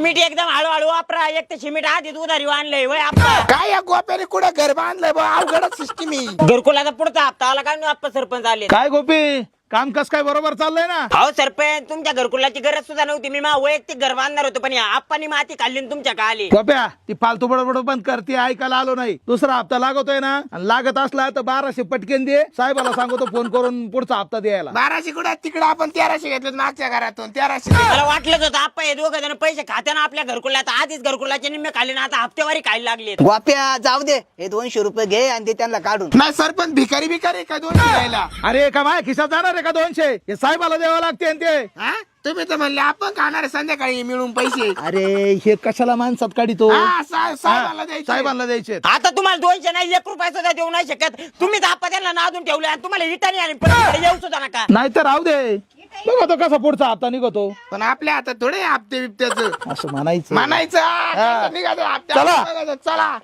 Cement एकदम हळूहळू वापरा. एक तर सिमेंट आधीच उधारी आणलंय वय आपला. काय या गोप्याने कुठं घर बांधलंय बा? अवघडच सिस्टीम ही. घरकुलाचा पुढचा हप्ता आला काय आपला सरपंच आले. काय गोपी काम कस काय बरोबर चाललंय ना? हो सरपंच, तुमच्या घरकुलाची गरज सुद्धा नव्हती. मी वैयक्तिक घर बांधणार होतो, पण या आप्पानी माती खाल्ली आणि तुमच्या का आली. गोप्या ती फालतू बडबड बंद करते, ऐकायला आलो नाही. दुसरा हप्ता लागतोय ना, आणि लागत असला तर 1200 पटकेन दे. साहेबाला सांगतो फोन करून पुढचा हप्ता द्यायला. 1200 कुठं? तिकडे आपण 1300 घेतले मागच्या घरातून. 1300 मला वाटलंच होतं आप्पा हे दोघं जण पैसे खात्यानं आपल्या घरकुलात आधीच घरकुलाचे निम्मे खाल्ले ना, आता हप्तेवारी खायला लागले. गोप्या जाऊ दे, हे 200 रुपये घे आणि ते त्यांना काढून. नाही सरपंच भिकारी भिकारी का 200 द्यायला? अरे का माझ्या खिशात जाणार आहे का 200? हे साहेबाला द्यावं लागते आणि ते. हा? तुम्ही तर म्हणले आपण खाणार संध्याकाळी मिळून पैसे. अरे हे कशाला माणसात काढितो? हा, साहेबाला द्यायचे. साहेबांना द्यायचे. आता तुम्हाला 200 नाही 1 रुपया सुद्धा देऊ नाही शकत. तुम्ही आप्पा त्यांना नादून ठेवले आणि तुम्हाला इटानी आणि परत येऊ सुद्धा नका. नाही तर राहू दे, बघा तो कसा पुढचा हप्ता निघतो. पण आपल्या हातात थोडे हप्ते बिप्त्याचं असं म्हणायचं. म्हणायचं. निघायचं हप्त्याचं. चला.